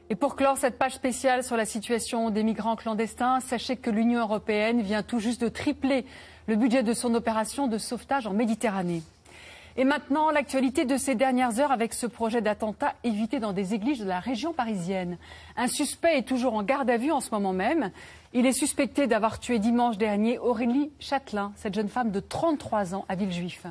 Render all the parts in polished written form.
Et pour clore cette page spéciale sur la situation des migrants clandestins, sachez que l'Union européenne vient tout juste de tripler le budget de son opération de sauvetage en Méditerranée. Et maintenant, l'actualité de ces dernières heures avec ce projet d'attentat évité dans des églises de la région parisienne. Un suspect est toujours en garde à vue en ce moment même. Il est suspecté d'avoir tué dimanche dernier Aurélie Châtelain, cette jeune femme de 33 ans à Villejuif.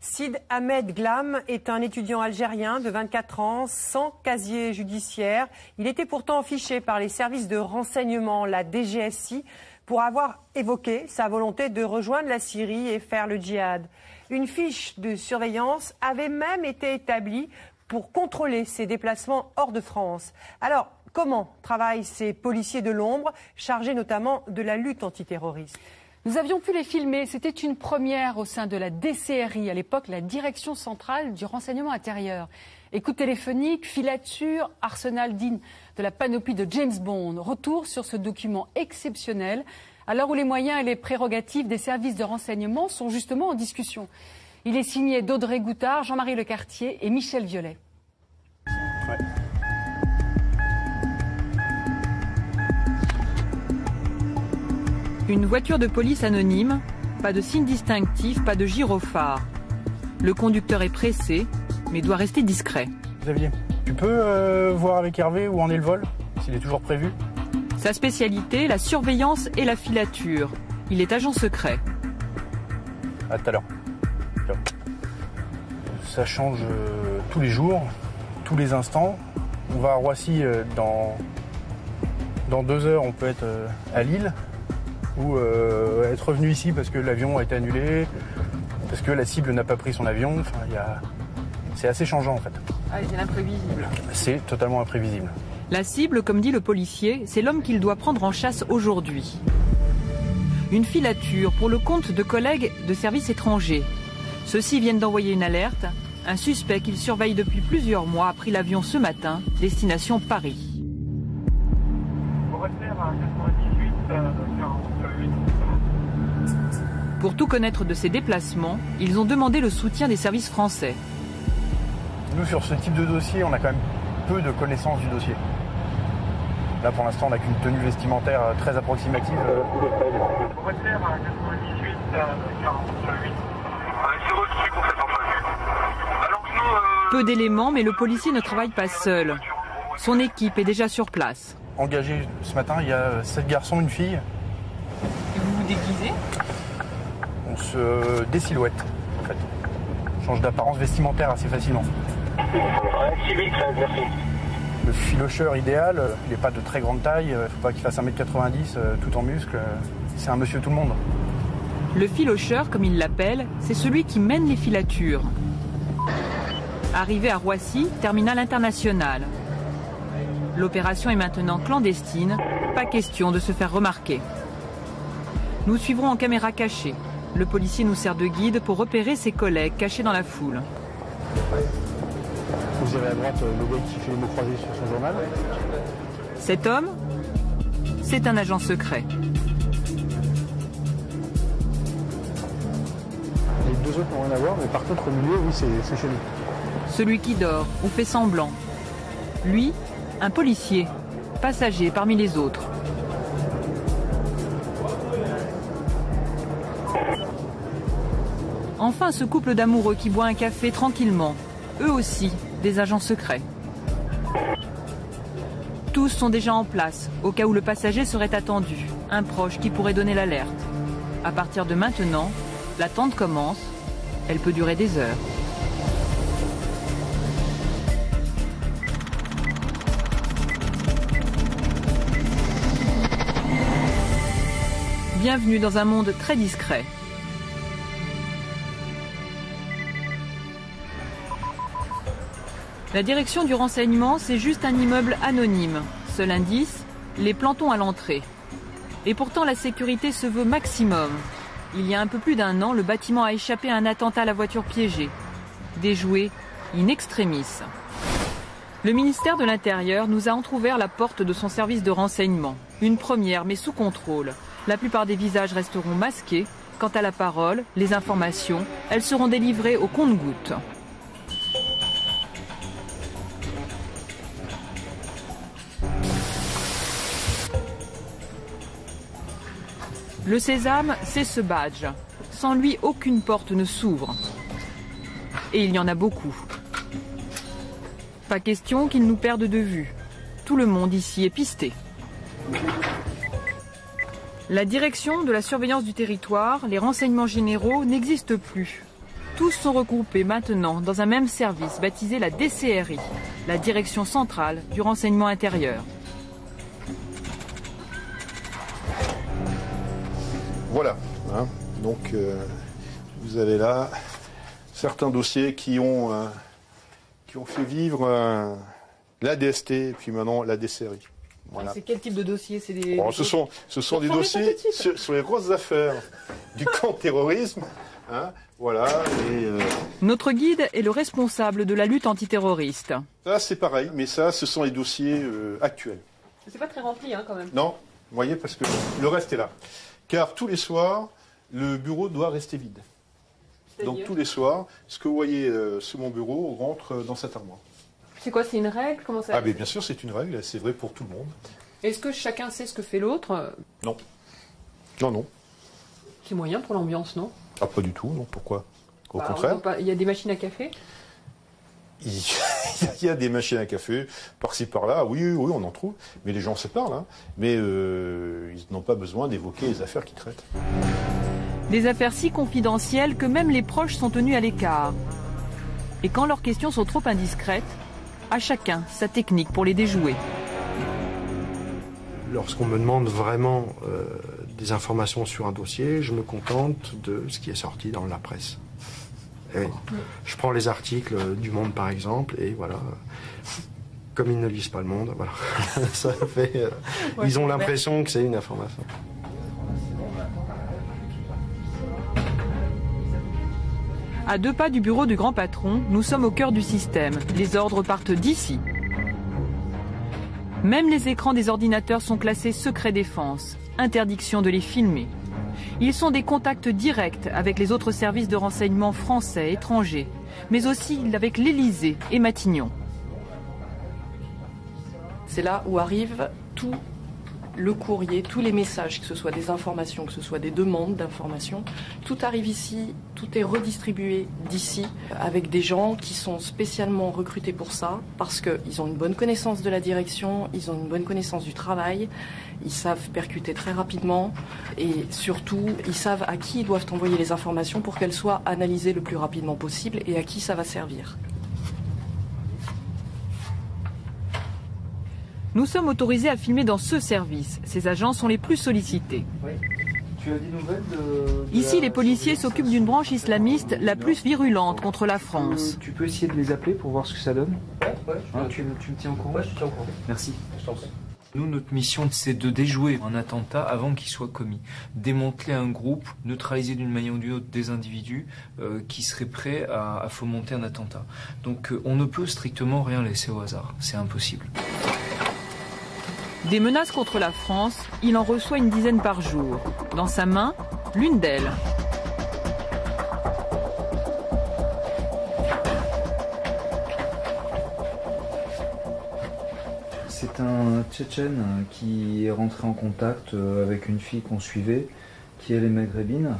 Sid Ahmed Glam est un étudiant algérien de 24 ans, sans casier judiciaire. Il était pourtant fiché par les services de renseignement, la DGSI, pour avoir évoqué sa volonté de rejoindre la Syrie et faire le djihad. Une fiche de surveillance avait même été établie pour contrôler ses déplacements hors de France. Alors, comment travaillent ces policiers de l'ombre, chargés notamment de la lutte antiterroriste ? Nous avions pu les filmer, c'était une première au sein de la DCRI, à l'époque la Direction Centrale du Renseignement Intérieur. Écoute téléphonique, filature, arsenal digne de la panoplie de James Bond. Retour sur ce document exceptionnel, à l'heure où les moyens et les prérogatives des services de renseignement sont justement en discussion. Il est signé d'Audrey Goutard, Jean-Marie Lecartier et Michel Violet. Ouais. Une voiture de police anonyme, pas de signe distinctif, pas de gyrophare. Le conducteur est pressé, mais doit rester discret. Xavier, tu peux voir avec Hervé où en est le vol, s'il est toujours prévu? Sa spécialité, la surveillance et la filature. Il est agent secret. À tout à l'heure. Ça change tous les jours, tous les instants. On va à Roissy dans 2 heures, on peut être à Lille. Ou être revenu ici parce que l'avion a été annulé, parce que la cible n'a pas pris son avion. Enfin, c'est assez changeant en fait. Ah, c'est l'imprévisible. C'est totalement imprévisible. La cible, comme dit le policier, c'est l'homme qu'il doit prendre en chasse aujourd'hui. Une filature pour le compte de collègues de services étrangers. Ceux-ci viennent d'envoyer une alerte. Un suspect qu'il surveille depuis plusieurs mois a pris l'avion ce matin, destination Paris. Pour tout connaître de ses déplacements, ils ont demandé le soutien des services français. Nous, sur ce type de dossier, on a quand même peu de connaissances du dossier. Là, pour l'instant, on n'a qu'une tenue vestimentaire très approximative. Peu d'éléments, mais le policier ne travaille pas seul. Son équipe est déjà sur place. Engagé ce matin, il y a 7 garçons, une fille. Et vous vous déguisez ? On se désilhouette, en fait. On change d'apparence vestimentaire assez facilement. Le filocheur idéal, il n'est pas de très grande taille, il ne faut pas qu'il fasse 1m90 tout en muscles. C'est un monsieur tout le monde. Le filocheur, comme il l'appelle, c'est celui qui mène les filatures. Arrivé à Roissy, terminal international. L'opération est maintenant clandestine, pas question de se faire remarquer. Nous suivrons en caméra cachée. Le policier nous sert de guide pour repérer ses collègues cachés dans la foule. Vous avez à droite le gars qui fait les mots croisés sur son journal. Cet homme, c'est un agent secret. Les 2 autres n'ont rien à voir, mais par contre au milieu, oui, c'est chez nous. Celui qui dort ou fait semblant. Lui, un policier, passager parmi les autres. Enfin, ce couple d'amoureux qui boit un café tranquillement. Eux aussi, des agents secrets. Tous sont déjà en place, au cas où le passager serait attendu. Un proche qui pourrait donner l'alerte. À partir de maintenant, l'attente commence. Elle peut durer des heures. Bienvenue dans un monde très discret. La direction du renseignement, c'est juste un immeuble anonyme. Seul indice, les plantons à l'entrée. Et pourtant, la sécurité se veut maximum. Il y a un peu plus d'1 an, le bâtiment a échappé à un attentat à la voiture piégée. Déjoué in extremis. Le ministère de l'Intérieur nous a entrouvert la porte de son service de renseignement. Une première, mais sous contrôle. La plupart des visages resteront masqués. Quant à la parole, les informations, elles seront délivrées au compte-gouttes. Le sésame, c'est ce badge. Sans lui, aucune porte ne s'ouvre. Et il y en a beaucoup. Pas question qu'ils nous perdent de vue. Tout le monde ici est pisté. La direction de la surveillance du territoire, les renseignements généraux n'existent plus. Tous sont regroupés maintenant dans un même service baptisé la DCRI, la Direction centrale du renseignement intérieur. Voilà, hein. Donc vous avez là certains dossiers qui ont fait vivre la DST et puis maintenant la DCRI. Voilà. C'est quel type de dossier? C'est des... Ce sont des dossiers sur les grosses affaires du contre-terrorisme. Hein, voilà. Notre guide est le responsable de la lutte antiterroriste. Ça c'est pareil, mais ça ce sont les dossiers actuels. C'est pas très rempli quand même. Non, vous voyez, parce que le reste est là. Car tous les soirs, le bureau doit rester vide. Donc tous les soirs, ce que vous voyez sur mon bureau rentre dans cette armoire. C'est quoi, c'est une règle? Comment ça... Ah mais bien sûr, c'est une règle, c'est vrai pour tout le monde. Est-ce que chacun sait ce que fait l'autre? Non. Non. C'est moyen pour l'ambiance, non? Ah, pas du tout, non. Pourquoi? Au contraire. Il y a des machines à café? Il y a des machines à café, par-ci, par-là, oui, on en trouve. Mais les gens se parlent, hein. Mais ils n'ont pas besoin d'évoquer les affaires qu'ils traitent. Des affaires si confidentielles que même les proches sont tenus à l'écart. Et quand leurs questions sont trop indiscrètes, à chacun sa technique pour les déjouer. Lorsqu'on me demande vraiment des informations sur un dossier, je me contente de ce qui est sorti dans la presse. Et je prends les articles du Monde par exemple, et voilà, comme ils ne lisent pas le Monde, voilà, ça fait, ils ont l'impression que c'est une information. À 2 pas du bureau du grand patron, nous sommes au cœur du système. Les ordres partent d'ici. Même les écrans des ordinateurs sont classés secret défense. Interdiction de les filmer. Ils sont des contacts directs avec les autres services de renseignement français, étrangers, mais aussi avec l'Élysée et Matignon. C'est là où arrive tout le courrier, tous les messages, que ce soit des informations, que ce soit des demandes d'informations. Tout arrive ici, tout est redistribué d'ici, avec des gens qui sont spécialement recrutés pour ça, parce qu'ils ont une bonne connaissance de la direction, ils ont une bonne connaissance du travail, ils savent percuter très rapidement, et surtout, ils savent à qui ils doivent envoyer les informations pour qu'elles soient analysées le plus rapidement possible et à qui ça va servir. Nous sommes autorisés à filmer dans ce service. Ces agents sont les plus sollicités. Oui. Tu as des nouvelles de Ici, les policiers s'occupent d'une branche islamiste la plus virulente contre la France. Tu peux essayer de les appeler pour voir ce que ça donne? Ouais, tu me tiens au courant? Ouais, je te tiens au courant. Merci. Je t'en prie. Nous, notre mission, c'est de déjouer un attentat avant qu'il soit commis. Démanteler un groupe, neutraliser d'une manière ou d'une autre des individus qui seraient prêts à fomenter un attentat. Donc on ne peut strictement rien laisser au hasard. C'est impossible. Des menaces contre la France, il en reçoit une dizaine par jour. Dans sa main, l'une d'elles. C'est un Tchétchène qui est rentré en contact avec une fille qu'on suivait, qui elle est maghrébine.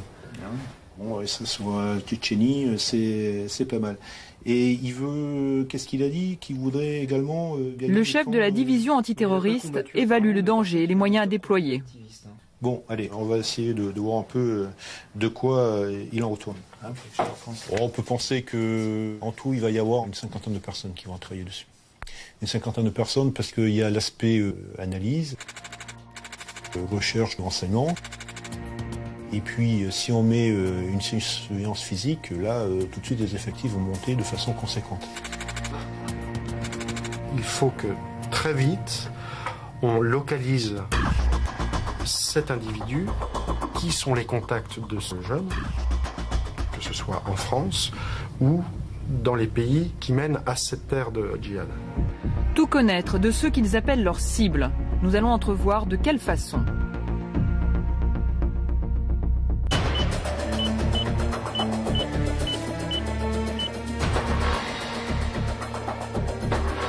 Bon, et ça sur Tchétchénie, c'est pas mal. Et il veut, qu'est-ce qu'il a dit? Qu'il voudrait également... Le chef de la division antiterroriste évalue le danger et les moyens à déployer. Bon, allez, on va essayer de voir un peu de quoi il en retourne. Hein, on peut penser qu'en tout, il va y avoir une cinquantaine de personnes qui vont travailler dessus. Une cinquantaine de personnes parce qu'il y a l'aspect analyse, recherche, renseignement. Et puis, si on met une surveillance physique, là, tout de suite, les effectifs vont monter de façon conséquente. Il faut que, très vite, on localise cet individu, qui sont les contacts de ce jeune, que ce soit en France ou dans les pays qui mènent à cette terre de djihad. Tout connaître de ceux qu'ils appellent leurs cibles. Nous allons entrevoir de quelle façon.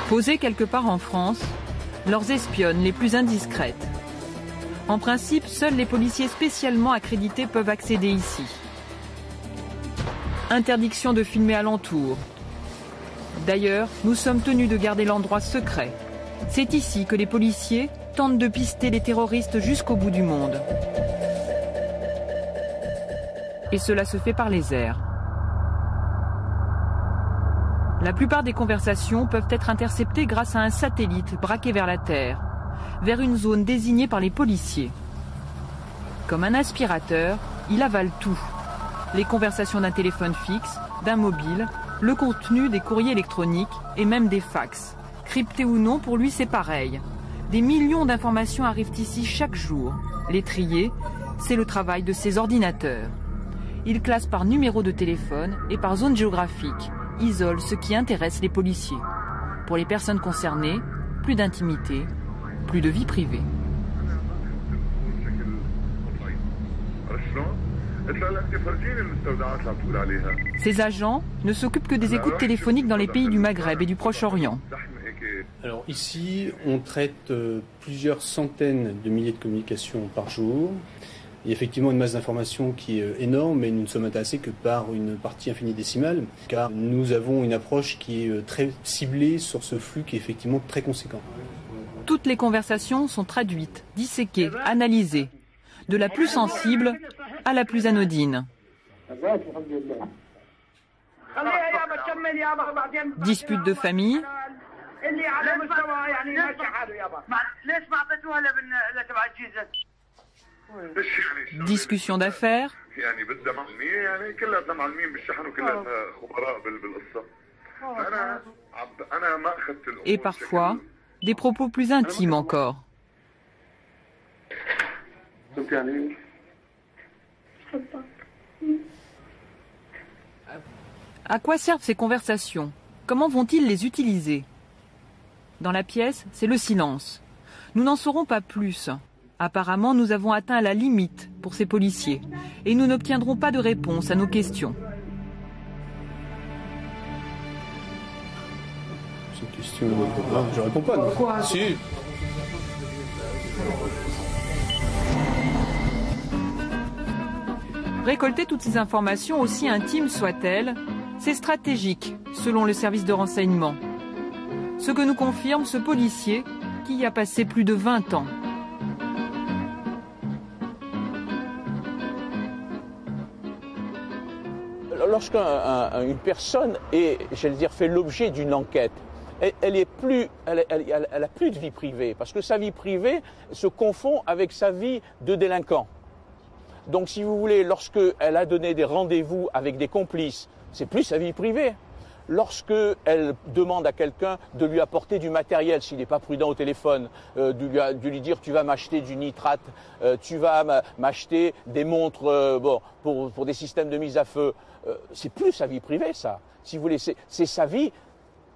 Posées quelque part en France, leurs espionnes les plus indiscrètes. En principe, seuls les policiers spécialement accrédités peuvent accéder ici. Interdiction de filmer alentour. D'ailleurs, nous sommes tenus de garder l'endroit secret. C'est ici que les policiers tentent de pister les terroristes jusqu'au bout du monde. Et cela se fait par les airs. La plupart des conversations peuvent être interceptées grâce à un satellite braqué vers la Terre, vers une zone désignée par les policiers. Comme un aspirateur, il avale tout. Les conversations d'un téléphone fixe, d'un mobile, le contenu des courriers électroniques et même des fax. Cryptés ou non, pour lui c'est pareil. Des millions d'informations arrivent ici chaque jour. Les trier, c'est le travail de ces ordinateurs. Il classe par numéro de téléphone et par zone géographique, isole ce qui intéresse les policiers. Pour les personnes concernées, plus d'intimité, plus de vie privée. Ces agents ne s'occupent que des écoutes téléphoniques dans les pays du Maghreb et du Proche-Orient. Alors ici, on traite plusieurs centaines de milliers de communications par jour. Il y a effectivement une masse d'informations qui est énorme, mais nous ne sommes intéressés que par une partie infini-décimale, car nous avons une approche qui est très ciblée sur ce flux qui est effectivement très conséquent. Toutes les conversations sont traduites, disséquées, analysées, de la plus sensible à la plus anodine. Disputes de famille, discussions d'affaires, et parfois des propos plus intimes encore. À quoi servent ces conversations? Comment vont-ils les utiliser? Dans la pièce, c'est le silence. Nous n'en saurons pas plus. Apparemment, nous avons atteint la limite pour ces policiers et nous n'obtiendrons pas de réponse à nos questions. C'est une question... Non, je réponds pas. Pourquoi? Si. Récolter toutes ces informations, aussi intimes soient-elles, c'est stratégique, selon le service de renseignement. Ce que nous confirme ce policier qui y a passé plus de 20 ans. Lorsqu'une personne est, j'allais dire, fait l'objet d'une enquête, elle a plus de vie privée, parce que sa vie privée se confond avec sa vie de délinquant. Donc, si vous voulez, lorsqu'elle a donné des rendez-vous avec des complices, c'est plus sa vie privée. Lorsqu'elle demande à quelqu'un de lui apporter du matériel, s'il n'est pas prudent au téléphone, de lui dire tu vas m'acheter du nitrate, tu vas m'acheter des montres pour des systèmes de mise à feu, c'est plus sa vie privée, ça. Si vous voulez, c'est sa vie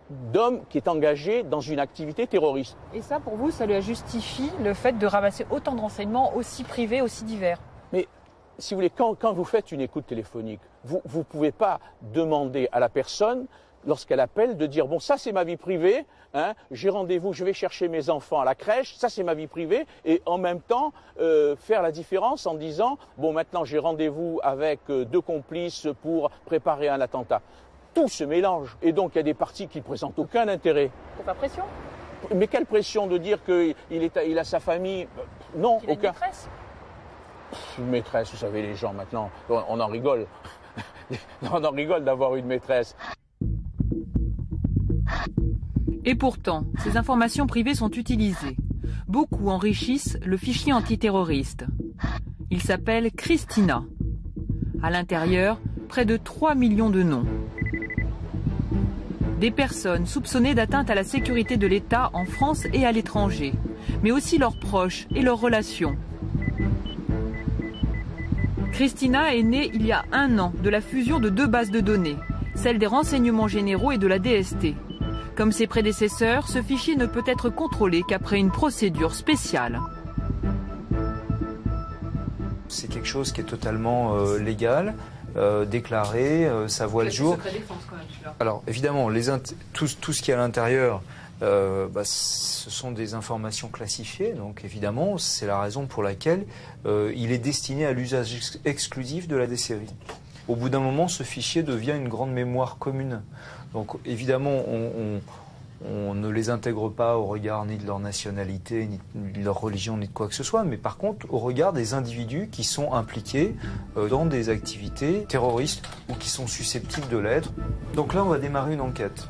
d'homme qui est engagé dans une activité terroriste. Et ça, pour vous, ça lui justifie le fait de ramasser autant de renseignements aussi privés, aussi divers? Mais si vous voulez, quand vous faites une écoute téléphonique, vous ne pouvez pas demander à la personne, lorsqu'elle appelle, de dire « bon, ça c'est ma vie privée, hein, j'ai rendez-vous, je vais chercher mes enfants à la crèche, ça c'est ma vie privée », et en même temps faire la différence en disant « bon, maintenant j'ai rendez-vous avec 2 complices pour préparer un attentat ». Tout se mélange, et donc il y a des parties qui ne présentent aucun intérêt. Pour pas pression? Mais quelle pression de dire qu'il a sa famille? Non, il a aucun. Une maîtresse? Une maîtresse, vous savez, les gens maintenant, on en rigole. On en rigole d'avoir une maîtresse. Et pourtant, ces informations privées sont utilisées. Beaucoup enrichissent le fichier antiterroriste. Il s'appelle Christina. À l'intérieur, près de 3 millions de noms. Des personnes soupçonnées d'atteinte à la sécurité de l'État en France et à l'étranger, mais aussi leurs proches et leurs relations. Christina est née il y a 1 an de la fusion de 2 bases de données, celle des renseignements généraux et de la DST. Comme ses prédécesseurs, ce fichier ne peut être contrôlé qu'après une procédure spéciale. C'est quelque chose qui est totalement légal, déclaré, ça voit le jour. Secret défense quand même, celui-là. Alors évidemment, tout ce qui est à l'intérieur Ce sont des informations classifiées, donc évidemment, c'est la raison pour laquelle il est destiné à l'usage exclusif de la DCRI. Au bout d'un moment, ce fichier devient une grande mémoire commune. Donc évidemment, on ne les intègre pas au regard ni de leur nationalité, ni de leur religion, ni de quoi que ce soit, mais par contre au regard des individus qui sont impliqués dans des activités terroristes ou qui sont susceptibles de l'être. Donc là, on va démarrer une enquête.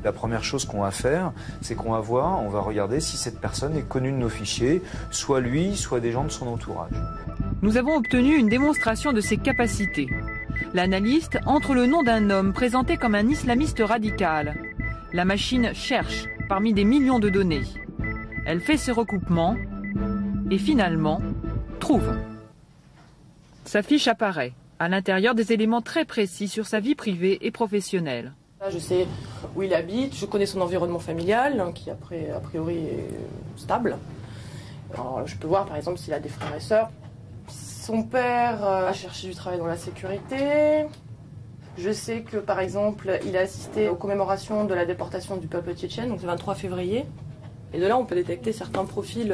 La première chose qu'on va faire, c'est qu'on va voir, on va regarder si cette personne est connue de nos fichiers, soit lui, soit des gens de son entourage. Nous avons obtenu une démonstration de ses capacités. L'analyste entre le nom d'un homme présenté comme un islamiste radical. La machine cherche parmi des millions de données. Elle fait ses recoupements et finalement trouve. Sa fiche apparaît. À l'intérieur, des éléments très précis sur sa vie privée et professionnelle. Je sais où il habite, je connais son environnement familial, qui a priori est stable. Alors, je peux voir par exemple s'il a des frères et sœurs. Son père a cherché du travail dans la sécurité. Je sais que, par exemple, il a assisté aux commémorations de la déportation du peuple tchétchène, donc le 23 février. Et de là, on peut détecter certains profils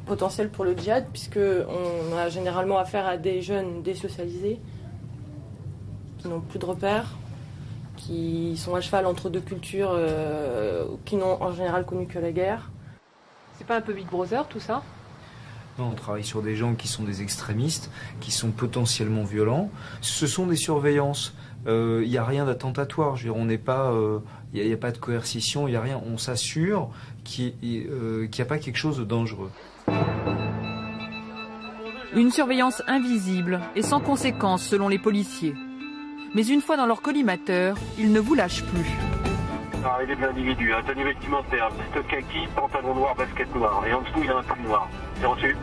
potentiels pour le djihad, puisqu'on a généralement affaire à des jeunes désocialisés, qui n'ont plus de repères, qui sont à cheval entre deux cultures, qui n'ont en général connu que la guerre. C'est pas un peu Big Brother, tout ça ? Non, on travaille sur des gens qui sont des extrémistes, qui sont potentiellement violents. Ce sont des surveillances. Il n'y a rien d'attentatoire. Je veux dire, on n'est pas, il n'y a pas de coercition, il n'y a rien. On s'assure qu'il n'y a pas quelque chose de dangereux. Une surveillance invisible et sans conséquence selon les policiers. Mais une fois dans leur collimateur, ils ne vous lâchent plus. Arrivée de l'individu, tenue vestimentaire, veste kaki, pantalon noir, basket noir. Et en dessous, il a un pull noir. C'est reçu ?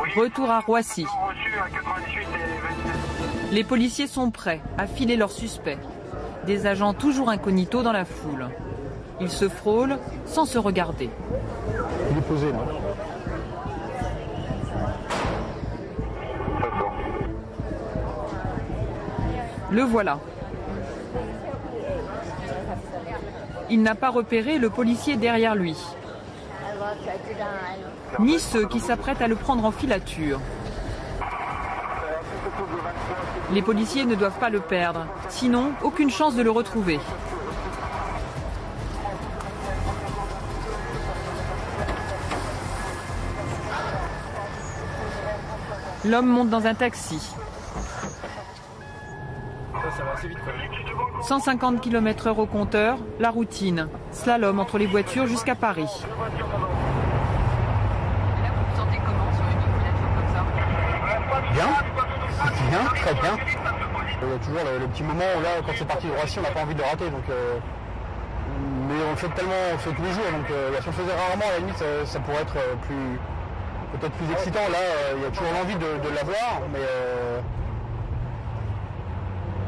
Oui. Retour à Roissy. Reçu à 98 et 27. Les policiers sont prêts à filer leurs suspects. Des agents toujours incognito dans la foule. Ils se frôlent sans se regarder. Il est posé là. Le voilà. Il n'a pas repéré le policier derrière lui, ni ceux qui s'apprêtent à le prendre en filature. Les policiers ne doivent pas le perdre, sinon aucune chance de le retrouver. L'homme monte dans un taxi. 150 km/h au compteur, la routine. Slalom entre les voitures jusqu'à Paris. Et là, vous vous sentez comment sur une filature comme ça ? Bien, très bien. Il y a toujours le petit moment où là, quand c'est parti de Roissy, on n'a pas envie de le rater. Donc, mais on le fait tellement, on le fait tous les jours. Donc si on le faisait rarement, à la limite, ça pourrait être peut-être plus excitant. Là, il y a toujours l'envie de l'avoir, mais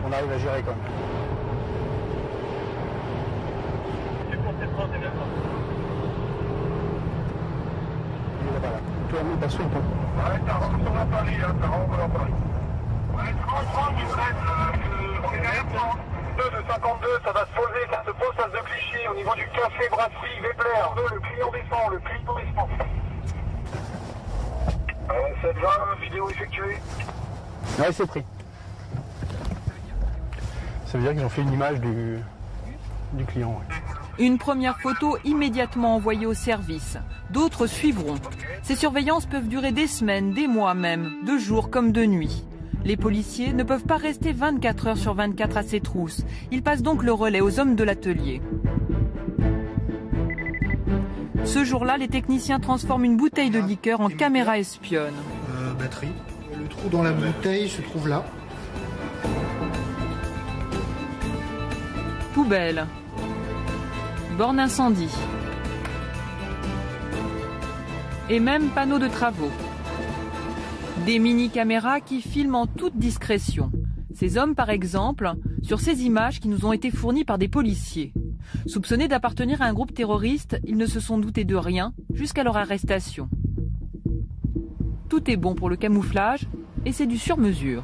on arrive à gérer quand même. Ça va se poser, ça se pose face de Clichy au niveau du café brasserie Weppler. Le client descend, le client descend. Ça te va, vidéo effectuée? Ouais, c'est pris. Ça veut dire qu'ils ont fait une image du client. Ouais. Une première photo immédiatement envoyée au service. D'autres suivront. Ces surveillances peuvent durer des semaines, des mois même, de jour comme de nuit. Les policiers ne peuvent pas rester 24 heures sur 24 à ces trousses. Ils passent donc le relais aux hommes de l'atelier. Ce jour-là, les techniciens transforment une bouteille de liqueur en caméra espionne. Batterie. Le trou dans la bouteille se trouve là. Poubelle. Borne incendie. Et même panneaux de travaux. Des mini-caméras qui filment en toute discrétion. Ces hommes, par exemple, sur ces images qui nous ont été fournies par des policiers. Soupçonnés d'appartenir à un groupe terroriste, ils ne se sont doutés de rien jusqu'à leur arrestation. Tout est bon pour le camouflage et c'est du sur-mesure.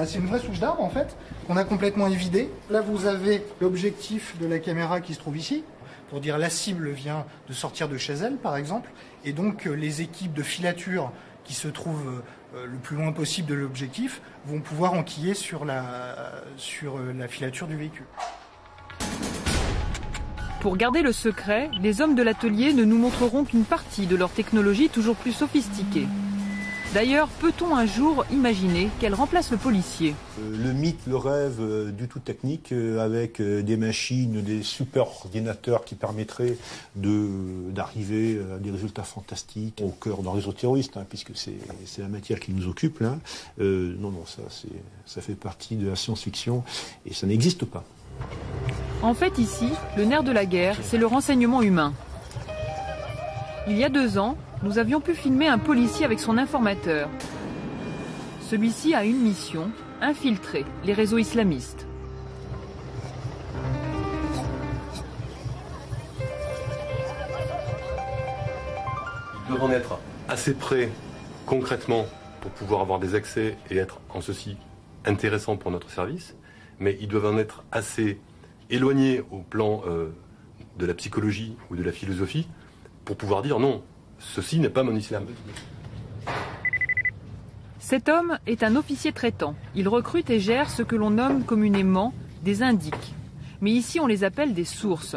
C'est une vraie souche d'arbre en fait, qu'on a complètement évidée. Là vous avez l'objectif de la caméra qui se trouve ici. pour dire la cible vient de sortir de chez elle, par exemple, et donc les équipes de filature qui se trouvent le plus loin possible de l'objectif vont pouvoir enquiller sur la filature du véhicule. Pour garder le secret, les hommes de l'atelier ne nous montreront qu'une partie de leur technologie toujours plus sophistiquée. D'ailleurs, peut-on un jour imaginer qu'elle remplace le policier ? Le mythe, le rêve du tout technique avec des machines, des super ordinateurs qui permettraient d'arriver à des résultats fantastiques au cœur d'un réseau terroriste, puisque c'est la matière qui nous occupe là. Non, ça fait partie de la science-fiction et ça n'existe pas. En fait, ici, le nerf de la guerre, c'est le renseignement humain. Il y a 2 ans, nous avions pu filmer un policier avec son informateur. Celui-ci a une mission, infiltrer les réseaux islamistes. Ils doivent en être assez près, concrètement, pour pouvoir avoir des accès et être en ceci intéressants pour notre service, mais ils doivent en être assez éloignés au plan de la psychologie ou de la philosophie pour pouvoir dire non, ceci n'est pas mon islam. Cet homme est un officier traitant. Il recrute et gère ce que l'on nomme communément des indiques. Mais ici, on les appelle des sources.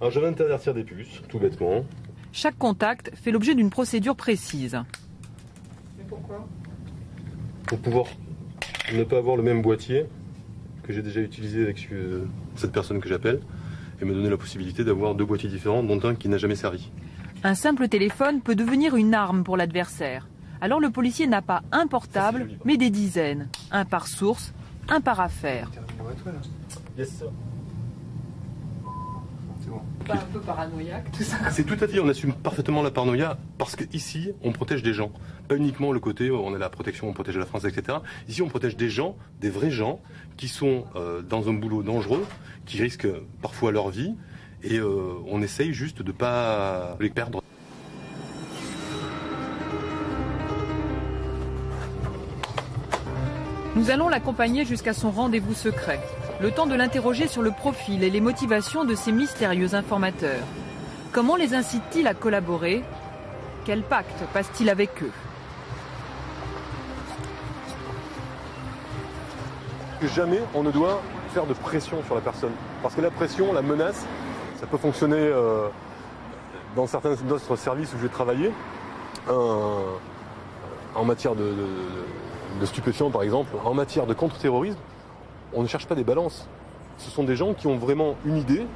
Alors je vais intervertir des puces, tout bêtement. Chaque contact fait l'objet d'une procédure précise. Mais pourquoi ? Pour pouvoir ne pas avoir le même boîtier que j'ai déjà utilisé avec cette personne que j'appelle et me donner la possibilité d'avoir 2 boîtiers différents, dont un qui n'a jamais servi. Un simple téléphone peut devenir une arme pour l'adversaire. Alors le policier n'a pas un portable, mais des dizaines. Un par source, un par affaire. Yes, sir. C'est bon. Pas un peu paranoïaque tout ça ? C'est tout à fait, on assume parfaitement la paranoïa parce qu'ici, on protège des gens. Pas uniquement le côté, on est la protection, on protège la France, etc. Ici, on protège des gens, des vrais gens, qui sont dans un boulot dangereux, qui risquent parfois leur vie, et on essaye juste de ne pas les perdre. Nous allons l'accompagner jusqu'à son rendez-vous secret. Le temps de l'interroger sur le profil et les motivations de ces mystérieux informateurs. Comment les incite-t-il à collaborer ? Quel pacte passe-t-il avec eux ? Jamais on ne doit faire de pression sur la personne. Parce que la pression, la menace, ça peut fonctionner dans certains d'autres services où j'ai travaillé. En matière de stupéfiants, par exemple, en matière de contre-terrorisme, on ne cherche pas des balances. Ce sont des gens qui ont vraiment une idée,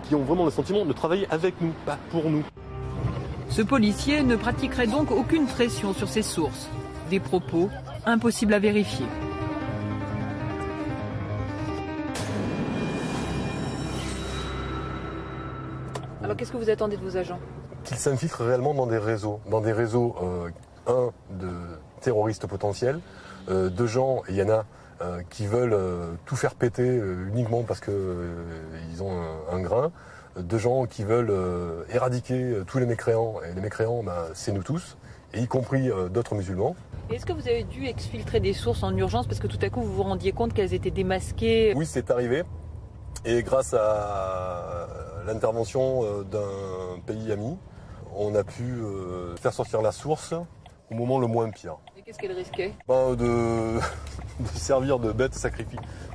qui ont vraiment le sentiment de travailler avec nous, pas pour nous. Ce policier ne pratiquerait donc aucune pression sur ses sources. Des propos impossibles à vérifier. Alors qu'est-ce que vous attendez de vos agents ? Qu'ils s'infiltrent réellement dans des réseaux. De terroristes potentiels, de gens, il y en a qui veulent tout faire péter uniquement parce qu'ils ont un grain, de gens qui veulent éradiquer tous les mécréants, et les mécréants, c'est nous tous, et y compris d'autres musulmans. Est-ce que vous avez dû exfiltrer des sources en urgence parce que tout à coup vous vous rendiez compte qu'elles étaient démasquées ? Oui, c'est arrivé, et grâce à l'intervention d'un pays ami, on a pu faire sortir la source au moment le moins pire. Et qu'est-ce qu'elle risquait ? De servir de bête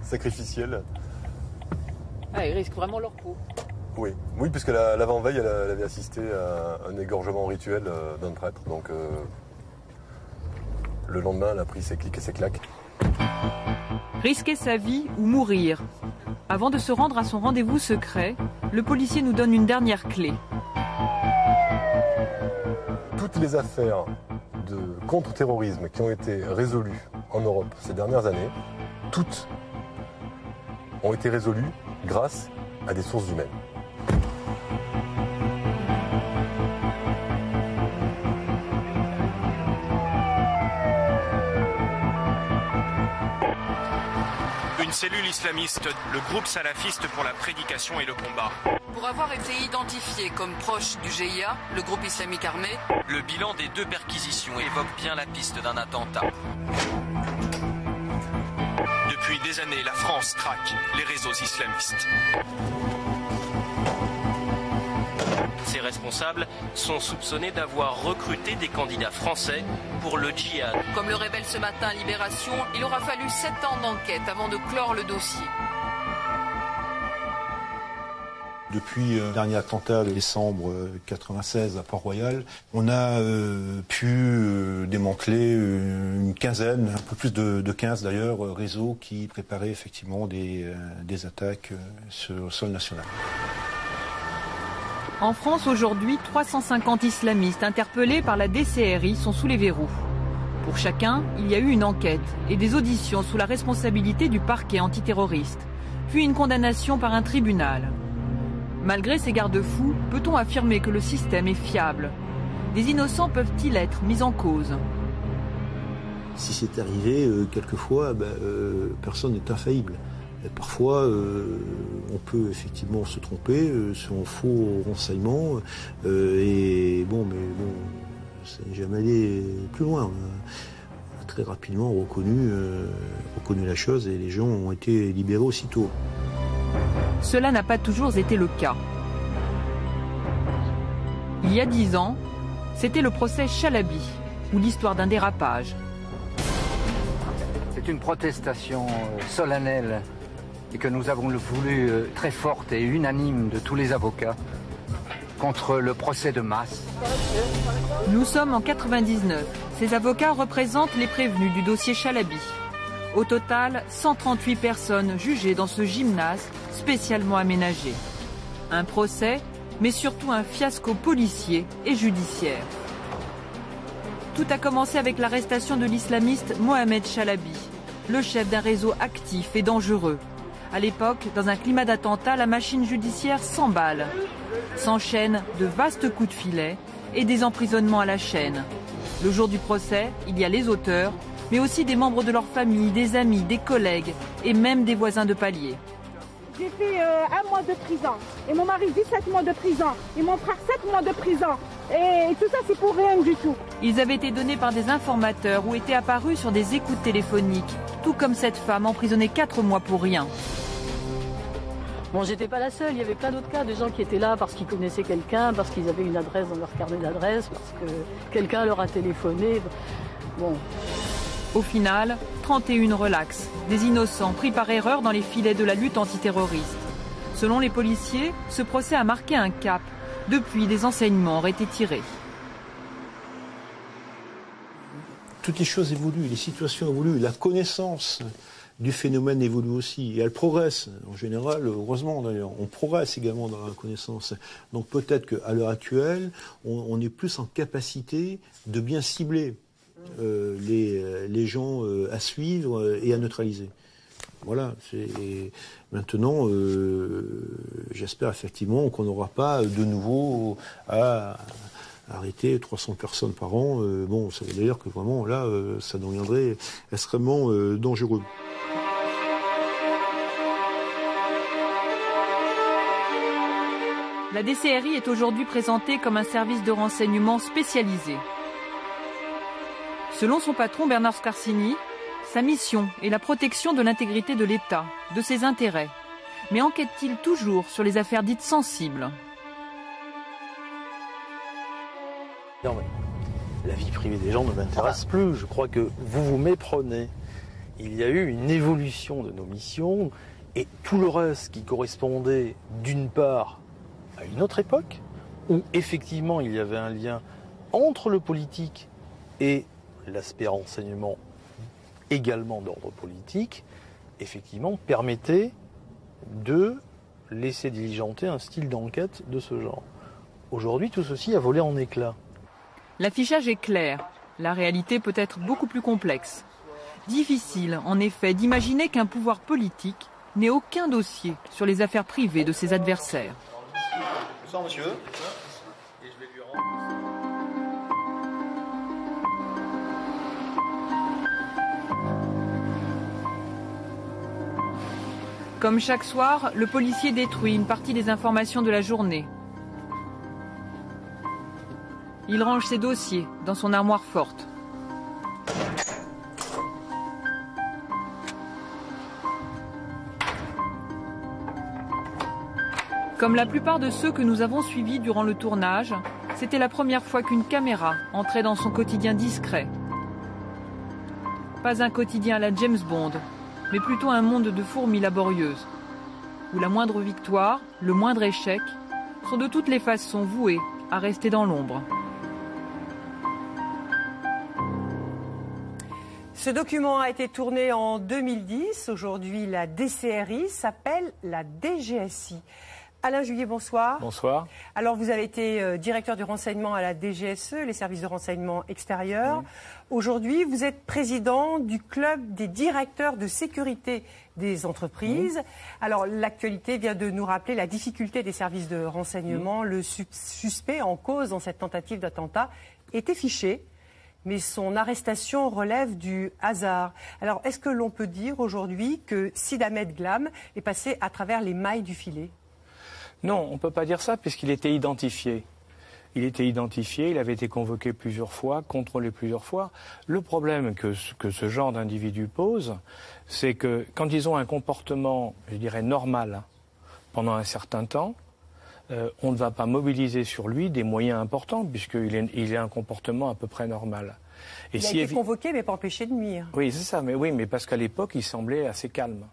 sacrificielle. Ah, ils risquent vraiment leur peau. Oui, puisque l'avant-veille, elle avait assisté à un égorgement rituel d'un traître. Donc le lendemain, elle a pris ses clics et ses claques. Risquer sa vie ou mourir. Avant de se rendre à son rendez-vous secret, le policier nous donne une dernière clé. Toutes les affaires de contre-terrorisme qui ont été résolues en Europe ces dernières années, toutes ont été résolues grâce à des sources humaines. Une cellule islamiste, le groupe salafiste pour la prédication et le combat. Pour avoir été identifié comme proche du GIA, le groupe islamique armé, le bilan des 2 perquisitions évoque bien la piste d'un attentat. Depuis des années, la France traque les réseaux islamistes. responsables sont soupçonnés d'avoir recruté des candidats français pour le djihad. Comme le révèle ce matin Libération, il aura fallu 7 ans d'enquête avant de clore le dossier. Depuis le dernier attentat de décembre 1996 à Port-Royal, on a pu démanteler une quinzaine, un peu plus de 15 d'ailleurs, réseaux qui préparaient effectivement des attaques sur le sol national. En France aujourd'hui, 350 islamistes interpellés par la DCRI sont sous les verrous. Pour chacun, il y a eu une enquête et des auditions sous la responsabilité du parquet antiterroriste, puis une condamnation par un tribunal. Malgré ces garde-fous, peut-on affirmer que le système est fiable? Des innocents peuvent-ils être mis en cause? Si c'est arrivé, quelquefois, personne n'est infaillible. Et parfois, on peut effectivement se tromper sur un faux renseignement. Mais ça n'est jamais allé plus loin. On a très rapidement reconnu la chose et les gens ont été libérés aussitôt. Cela n'a pas toujours été le cas. Il y a 10 ans, c'était le procès Chalabi, ou l'histoire d'un dérapage. C'est une protestation solennelle et que nous avons voulu très forte et unanime de tous les avocats contre le procès de masse. Nous sommes en 99. Ces avocats représentent les prévenus du dossier Chalabi. Au total, 138 personnes jugées dans ce gymnase spécialement aménagé. Un procès, mais surtout un fiasco policier et judiciaire. Tout a commencé avec l'arrestation de l'islamiste Mohamed Chalabi, le chef d'un réseau actif et dangereux. À l'époque, dans un climat d'attentat, la machine judiciaire s'emballe. S'enchaînent de vastes coups de filet et des emprisonnements à la chaîne. Le jour du procès, il y a les auteurs, mais aussi des membres de leur famille, des amis, des collègues et même des voisins de palier. J'ai fait 1 mois de prison et mon mari 17 mois de prison et mon frère 7 mois de prison et tout ça c'est pour rien du tout. Ils avaient été donnés par des informateurs ou étaient apparus sur des écoutes téléphoniques, tout comme cette femme emprisonnée 4 mois pour rien. Bon, j'étais pas la seule, il y avait plein d'autres cas, des gens qui étaient là parce qu'ils connaissaient quelqu'un, parce qu'ils avaient une adresse dans leur carnet d'adresse, parce que quelqu'un leur a téléphoné. Bon. Au final, 31 relax, des innocents pris par erreur dans les filets de la lutte antiterroriste. Selon les policiers, ce procès a marqué un cap. Depuis, des enseignements auraient été tirés. Toutes les choses évoluent, les situations évoluent, la connaissance du phénomène évolue aussi. Et elle progresse, en général, heureusement d'ailleurs. On progresse également dans la connaissance. Donc peut-être qu'à l'heure actuelle, on est plus en capacité de bien cibler les gens à suivre et à neutraliser. Voilà. Maintenant, j'espère effectivement qu'on n'aura pas de nouveau à arrêter 300 personnes par an. Bon, ça veut dire que vraiment, là, ça deviendrait extrêmement dangereux. La DCRI est aujourd'hui présentée comme un service de renseignement spécialisé. Selon son patron Bernard Scarsini, sa mission est la protection de l'intégrité de l'État, de ses intérêts. Mais enquête-t-il toujours sur les affaires dites sensibles? Non, mais la vie privée des gens ne m'intéresse plus. Je crois que vous vous méprenez. Il y a eu une évolution de nos missions et tout le reste qui correspondait d'une part à une autre époque, où effectivement il y avait un lien entre le politique et l'aspect renseignement également d'ordre politique, effectivement permettait de laisser diligenter un style d'enquête de ce genre. Aujourd'hui, tout ceci a volé en éclats. L'affichage est clair. La réalité peut être beaucoup plus complexe. Difficile, en effet, d'imaginer qu'un pouvoir politique n'ait aucun dossier sur les affaires privées de ses adversaires. Bonsoir, monsieur. Et je vais lui rendre... Comme chaque soir, le policier détruit une partie des informations de la journée. Il range ses dossiers dans son armoire forte. Comme la plupart de ceux que nous avons suivis durant le tournage, c'était la première fois qu'une caméra entrait dans son quotidien discret. Pas un quotidien à la James Bond, mais plutôt un monde de fourmis laborieuses, où la moindre victoire, le moindre échec, sont de toutes les façons voués à rester dans l'ombre. Ce document a été tourné en 2010. Aujourd'hui, la DCRI s'appelle la DGSI. Alain Juillet, bonsoir. Bonsoir. Alors, vous avez été directeur du renseignement à la DGSE, les services de renseignement extérieur. Aujourd'hui, vous êtes président du club des directeurs de sécurité des entreprises. Alors, l'actualité vient de nous rappeler la difficulté des services de renseignement. Le suspect en cause dans cette tentative d'attentat était fiché, mais son arrestation relève du hasard. Alors, est-ce que l'on peut dire aujourd'hui que Sid Ahmed Glam est passé à travers les mailles du filet ? Non, on ne peut pas dire ça puisqu'il était identifié. Il était identifié, il avait été convoqué plusieurs fois, contrôlé plusieurs fois. Le problème que ce genre d'individu pose, c'est que quand ils ont un comportement, je dirais, normal pendant un certain temps, on ne va pas mobiliser sur lui des moyens importants puisqu'il a un comportement à peu près normal. Et il a été convoqué mais pas empêché de nuire. Oui, c'est ça, mais parce qu'à l'époque, il semblait assez calme.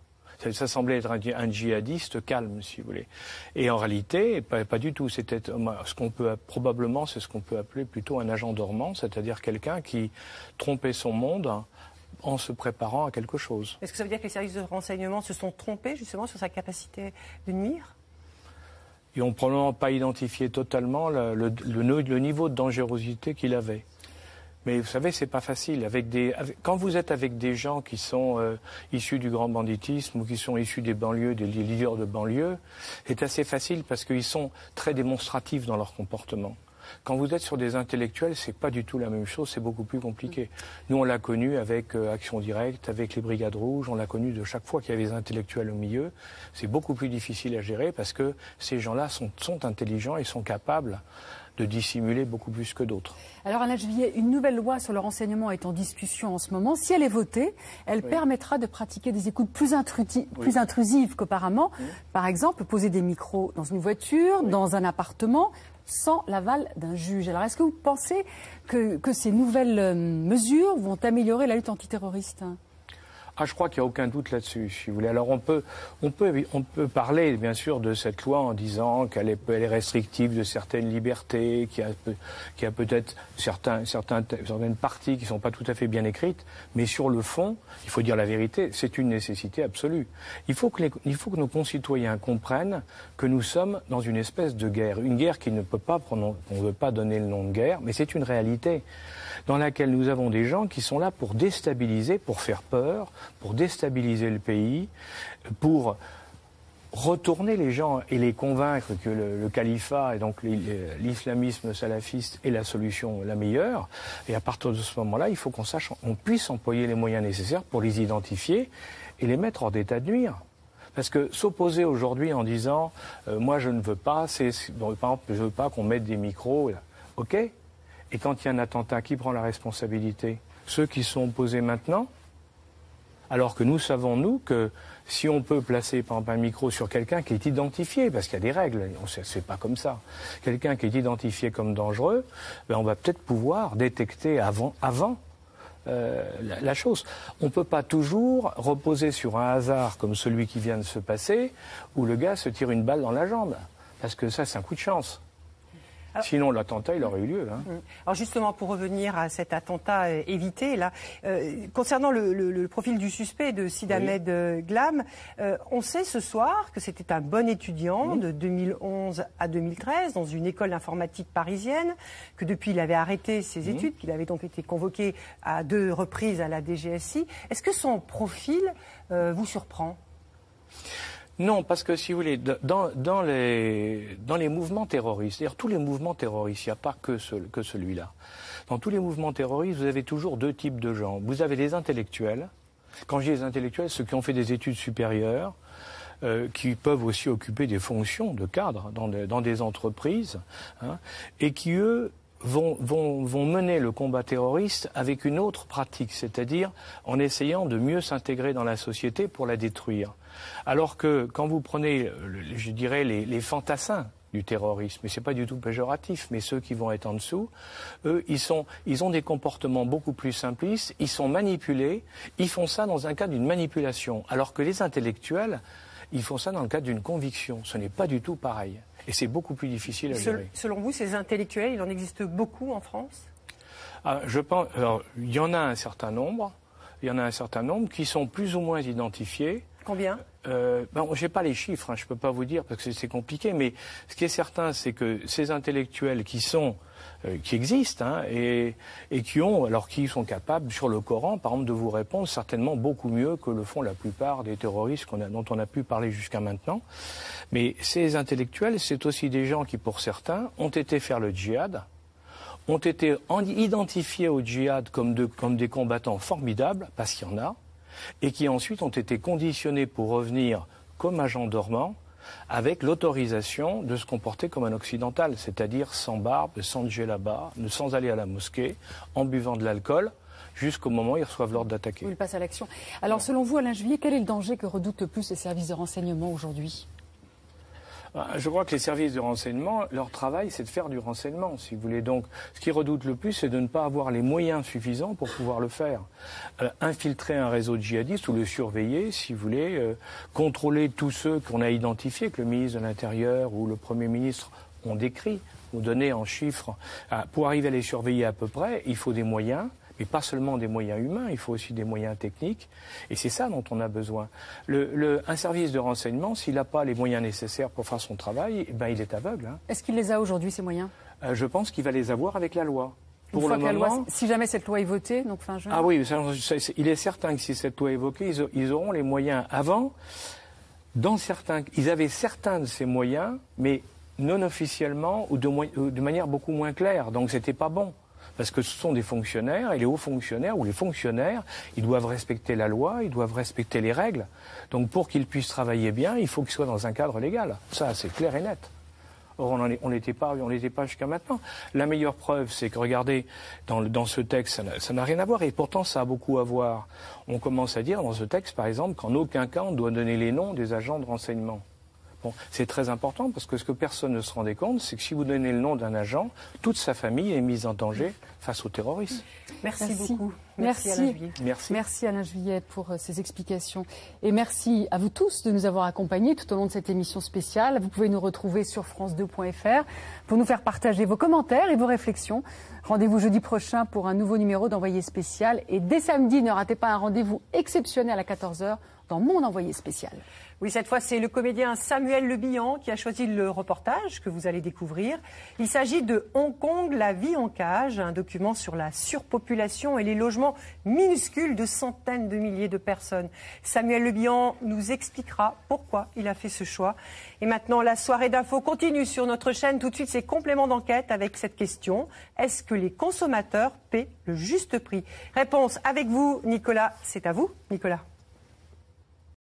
Ça semblait être un djihadiste calme, si vous voulez. Et en réalité, pas du tout. C'était ce qu'on peut probablement, c'est ce qu'on peut appeler plutôt un agent dormant, c'est-à-dire quelqu'un qui trompait son monde en se préparant à quelque chose. Est-ce que ça veut dire que les services de renseignement se sont trompés justement sur sa capacité de nuire ? Ils n'ont probablement pas identifié totalement le niveau de dangerosité qu'il avait. Mais vous savez, c'est pas facile. Quand vous êtes avec des gens qui sont issus du grand banditisme ou qui sont issus des banlieues, des leaders de banlieue, c'est assez facile parce qu'ils sont très démonstratifs dans leur comportement. Quand vous êtes sur des intellectuels, c'est pas du tout la même chose, c'est beaucoup plus compliqué. Nous, on l'a connu avec Action Directe, avec les Brigades Rouges, on l'a connu de chaque fois qu'il y avait des intellectuels au milieu. C'est beaucoup plus difficile à gérer parce que ces gens-là sont intelligents et sont capables de dissimuler beaucoup plus que d'autres. Alors Alain Juillet, une nouvelle loi sur le renseignement est en discussion en ce moment. Si elle est votée, elle permettra de pratiquer des écoutes plus intrusives qu'auparavant. Par exemple, poser des micros dans une voiture, dans un appartement, sans l'aval d'un juge. Alors est-ce que vous pensez que ces nouvelles mesures vont améliorer la lutte antiterroriste ? Je crois qu'il n'y a aucun doute là-dessus, si vous voulez. Alors on peut parler bien sûr de cette loi en disant qu'elle est restrictive de certaines libertés, qu'il y a peut-être certaines parties qui ne sont pas tout à fait bien écrites, mais sur le fond, il faut dire la vérité, c'est une nécessité absolue. Il faut que nos concitoyens comprennent que nous sommes dans une espèce de guerre, une guerre qui ne peut pas, on ne veut pas donner le nom de guerre, mais c'est une réalité dans laquelle nous avons des gens qui sont là pour déstabiliser, pour faire peur, pour déstabiliser le pays, pour retourner les gens et les convaincre que le califat et donc l'islamisme salafiste est la solution la meilleure. Et à partir de ce moment-là, il faut qu'on puisse employer les moyens nécessaires pour les identifier et les mettre hors d'état de nuire. Parce que s'opposer aujourd'hui en disant moi je ne veux pas, par exemple je ne veux pas qu'on mette des micros, ok. Et quand il y a un attentat, qui prend la responsabilité ? Ceux qui sont opposés maintenant ? Alors que nous savons, nous, que si on peut placer par exemple un micro sur quelqu'un qui est identifié, parce qu'il y a des règles, on ne fait pas comme ça, quelqu'un qui est identifié comme dangereux, on va peut-être pouvoir détecter avant la chose. On ne peut pas toujours reposer sur un hasard comme celui qui vient de se passer, où le gars se tire une balle dans la jambe, parce que ça, c'est un coup de chance. Alors, sinon, l'attentat, il aurait eu lieu. Alors justement, pour revenir à cet attentat évité, là, concernant le profil du suspect de Sid Ahmed Glam, on sait ce soir que c'était un bon étudiant de 2011 à 2013 dans une école informatique parisienne, que depuis il avait arrêté ses études, qu'il avait donc été convoqué à 2 reprises à la DGSI. Est-ce que son profil vous surprend ? Non, parce que si vous voulez, dans les mouvements terroristes, c'est-à-dire tous les mouvements terroristes, il n'y a pas que celui-là. Dans tous les mouvements terroristes, vous avez toujours 2 types de gens. Vous avez les intellectuels. Quand je dis les intellectuels, ceux qui ont fait des études supérieures, qui peuvent aussi occuper des fonctions de cadre dans des entreprises, et qui, eux, vont mener le combat terroriste avec une autre pratique, c'est-à-dire en essayant de mieux s'intégrer dans la société pour la détruire. Alors que quand vous prenez, je dirais, les fantassins du terrorisme, et c'est pas du tout péjoratif, mais ceux qui vont être en dessous, eux, ils ont des comportements beaucoup plus simplistes, ils sont manipulés, ils font ça dans un cadre d'une manipulation, alors que les intellectuels, ils font ça dans le cadre d'une conviction. Ce n'est pas du tout pareil. Et c'est beaucoup plus difficile à gérer. Selon vous, ces intellectuels, il en existe beaucoup en France ? Je pense, alors, il y en a un certain nombre. Il y en a un certain nombre qui sont plus ou moins identifiés. Combien ? Je n'ai pas les chiffres, je ne peux pas vous dire parce que c'est compliqué. Mais ce qui est certain, c'est que ces intellectuels qui existent et qui sont capables sur le Coran, par exemple, de vous répondre certainement beaucoup mieux que le font la plupart des terroristes dont on a pu parler jusqu'à maintenant. Mais ces intellectuels, c'est aussi des gens qui, pour certains, ont été faire le djihad, ont été identifiés au djihad comme des combattants formidables, parce qu'il y en a, et qui ensuite ont été conditionnés pour revenir comme agents dormants, avec l'autorisation de se comporter comme un occidental, c'est-à-dire sans barbe, sans djellaba, sans aller à la mosquée, en buvant de l'alcool, jusqu'au moment où ils reçoivent l'ordre d'attaquer. Ils passent à l'action. Alors, selon vous, Alain Juillet, quel est le danger que redoutent le plus les services de renseignement aujourd'hui ? Je crois que les services de renseignement, leur travail, c'est de faire du renseignement, si vous voulez. Donc, ce qu'ils redoutent le plus, c'est de ne pas avoir les moyens suffisants pour pouvoir le faire. Infiltrer un réseau de djihadistes ou le surveiller, si vous voulez, contrôler tous ceux qu'on a identifiés, que le ministre de l'Intérieur ou le Premier ministre ont décrit, ou donné en chiffres. Pour arriver à les surveiller à peu près, il faut des moyens. Mais pas seulement des moyens humains, il faut aussi des moyens techniques. Et c'est ça dont on a besoin. Un service de renseignement, s'il n'a pas les moyens nécessaires pour faire son travail, il est aveugle. Est-ce qu'il les a aujourd'hui, ces moyens ? Je pense qu'il va les avoir avec la loi. Pour le moment, si jamais cette loi est votée, donc fin juin. Ah oui, il est certain que si cette loi est votée, ils auront les moyens. Avant, ils avaient certains de ces moyens, mais non officiellement ou de manière beaucoup moins claire. Donc c'était pas bon. Parce que ce sont des fonctionnaires, et les hauts fonctionnaires ou les fonctionnaires, ils doivent respecter la loi, ils doivent respecter les règles. Donc pour qu'ils puissent travailler bien, il faut qu'ils soient dans un cadre légal. Ça, c'est clair et net. Or, on n'était pas jusqu'à maintenant. La meilleure preuve, c'est que, regardez, dans ce texte, ça n'a rien à voir, et pourtant ça a beaucoup à voir. On commence à dire dans ce texte, par exemple, qu'en aucun cas on doit donner les noms des agents de renseignement. Bon, c'est très important parce que ce que personne ne se rendait compte, c'est que si vous donnez le nom d'un agent, toute sa famille est mise en danger face aux terroristes. Merci beaucoup. Merci Alain Juillet. Merci Alain Juillet pour ces explications. Et merci à vous tous de nous avoir accompagnés tout au long de cette émission spéciale. Vous pouvez nous retrouver sur france2.fr pour nous faire partager vos commentaires et vos réflexions. Rendez-vous jeudi prochain pour un nouveau numéro d'Envoyé spécial. Et dès samedi, ne ratez pas un rendez-vous exceptionnel à 14h dans Mon Envoyé spécial. Oui, cette fois, c'est le comédien Samuel Le Bihan qui a choisi le reportage que vous allez découvrir. Il s'agit de Hong Kong, la vie en cage, un document sur la surpopulation et les logements minuscules de centaines de milliers de personnes. Samuel Le Bihan nous expliquera pourquoi il a fait ce choix. Et maintenant, la soirée d'info continue sur notre chaîne. Tout de suite, c'est complément d'enquête avec cette question. Est-ce que les consommateurs paient le juste prix ? Réponse avec vous, Nicolas. C'est à vous, Nicolas.